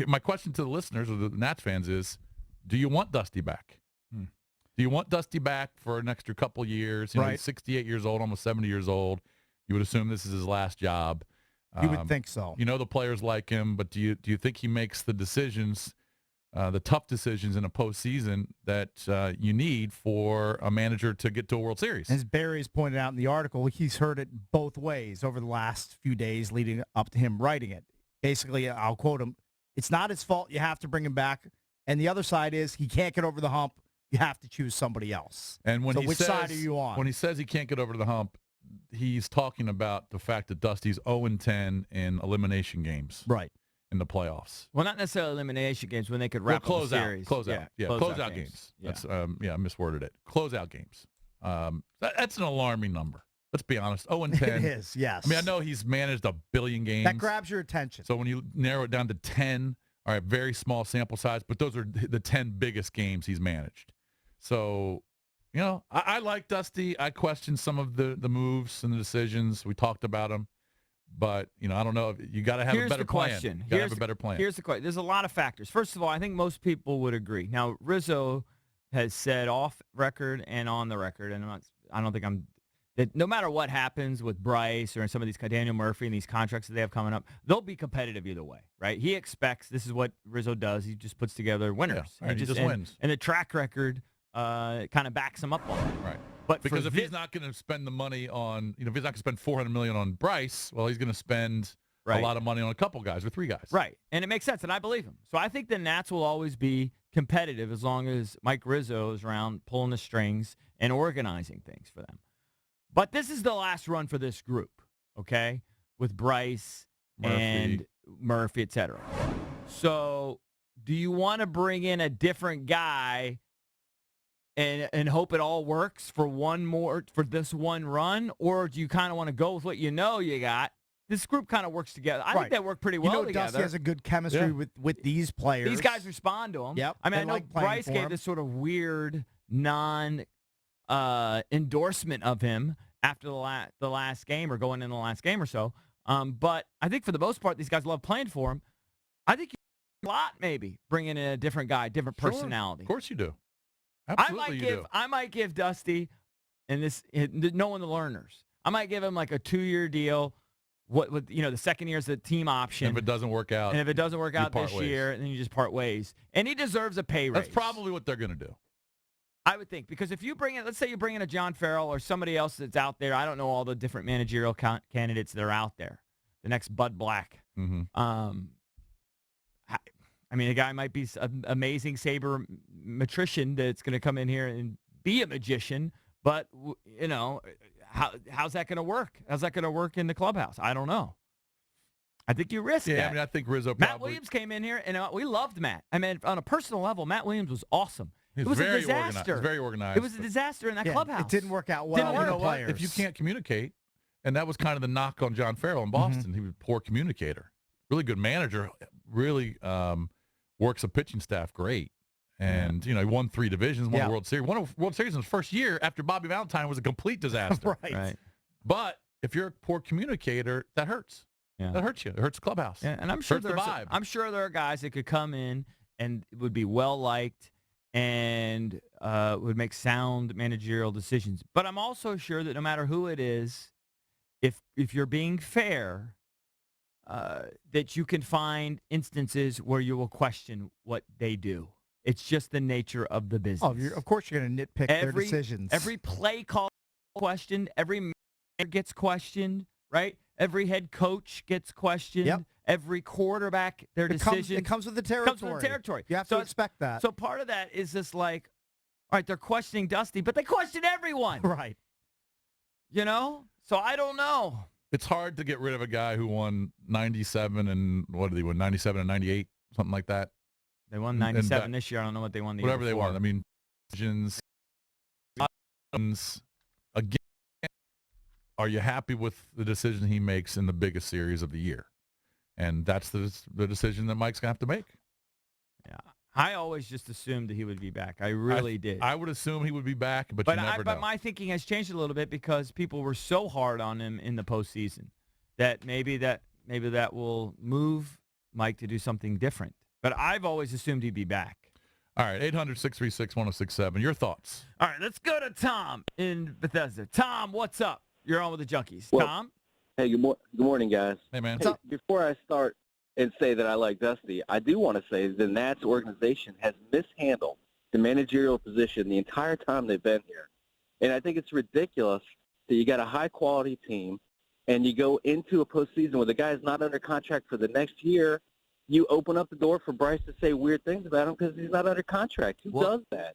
my question to the listeners or the Nats fans is, do you want Dusty back? Do you want Dusty back for an extra couple years? He's 68 years old, almost 70 years old. You would assume this is his last job. You would think so. The players like him, but do you think he makes the decisions, the tough decisions in a postseason that you need for a manager to get to a World Series? As Barry's pointed out in the article, he's heard it both ways over the last few days leading up to him writing it. Basically, I'll quote him, it's not his fault you have to bring him back. And the other side is he can't get over the hump. You have to choose somebody else. And when which side are you on? When he says he can't get over the hump, he's talking about the fact that Dusty's 0-10 in elimination games. Right. In the playoffs. Well, not necessarily elimination games when they could wrap up the series. Close out games. Yeah. That's I misworded it. Close out games. That's an alarming number. Let's be honest. 0-10. It is, yes. I mean, I know he's managed a billion games. That grabs your attention. So when you narrow it down to 10, all right, very small sample size, but those are the 10 biggest games he's managed. So, I like Dusty. I question some of the moves and the decisions. We talked about them. But, I don't know. You got to have a better plan. You got to have a better plan. Here's the question. There's a lot of factors. First of all, I think most people would agree. Now, Rizzo has said off record and on the record, and that no matter what happens with Bryce or some of these Daniel Murphy and these contracts that they have coming up, they'll be competitive either way, right? He expects this is what Rizzo does. He just puts together winners. Yeah, right. He just wins. And the track record kind of backs him up on it. Right. But because if he's not going to spend the money on, if he's not going to spend $400 million on Bryce, well, he's going to spend a lot of money on a couple guys or three guys. Right. And it makes sense, and I believe him. So I think the Nats will always be competitive as long as Mike Rizzo is around pulling the strings and organizing things for them. But this is the last run for this group, okay, with Bryce and Murphy, et cetera. So do you want to bring in a different guy and hope it all works for this one run, or do you kind of want to go with what you got? This group kind of works together. I think they work pretty well together. Dusty has a good chemistry with these players. These guys respond to him. Yep. I mean, I know Bryce gave this sort of weird endorsement of him after the last game or going in the last game or so. But I think for the most part, these guys love playing for him. I think you a lot maybe bringing in a different guy, different personality. Of course you do. Absolutely I might give Dusty, and knowing the learners, I might give him like a 2-year deal. With the second year is the team option. And if it doesn't work out, this year, then you just part ways. And he deserves a pay raise. That's probably what they're going to do. I would think, because if you let's say you bring in a John Farrell or somebody else that's out there. I don't know all the different managerial candidates that are out there. The next Bud Black. Mm-hmm. I mean, a guy might be an amazing sabermetrician that's going to come in here and be a magician, but, how's that going to work? How's that going to work in the clubhouse? I don't know. I think you risk that. Yeah, I mean, I think Rizzo Matt Williams came in here, and we loved Matt. I mean, on a personal level, Matt Williams was awesome. It was a disaster. Very organized. It was a disaster in that clubhouse. It didn't work out well with the players. If you can't communicate, and that was kind of the knock on John Farrell in Boston. Mm-hmm. He was a poor communicator. Really good manager. Really works a pitching staff great. And, he won 3 divisions, won a World Series. Won a World Series in his first year after Bobby Valentine was a complete disaster. Right. But if you're a poor communicator, that hurts. Yeah. That hurts you. It hurts the clubhouse. Yeah, and I'm sure the vibe. I'm sure there are guys that could come in and would be well-liked and would make sound managerial decisions. But I'm also sure that no matter who it is, if you're being fair, that you can find instances where you will question what they do. It's just the nature of the business. Oh, of course you're going to nitpick their decisions. Every play call questioned. Every manager gets questioned, right? Every head coach gets questioned. Yep. Every quarterback, their decision. It comes with the territory. You have to expect that. So part of that is just like, all right, they're questioning Dusty, but they question everyone. Right. So I don't know. It's hard to get rid of a guy who won 97 and what did he win? 97 and 98, something like that. They won 97 this year. I don't know what they won the whatever year before. They won. I mean, again, are you happy with the decision he makes in the biggest series of the year? And that's the decision that Mike's going to have to make. Yeah. I always just assumed that he would be back. I really did. I would assume he would be back, but you never know. But my thinking has changed a little bit because people were so hard on him in the postseason that maybe that will move Mike to do something different. But I've always assumed he'd be back. All right, 800-636-1067. Your thoughts? All right, let's go to Tom in Bethesda. Tom, what's up? You're on with the Junkies. Well, Tom? Hey, good morning, guys. Hey, man. Hey, before I start and say that I like Dusty, I do want to say the Nats organization has mishandled the managerial position the entire time they've been here. And I think it's ridiculous that you got a high-quality team and you go into a postseason where the guy's not under contract for the next year. You open up the door for Bryce to say weird things about him because he's not under contract. Who does that?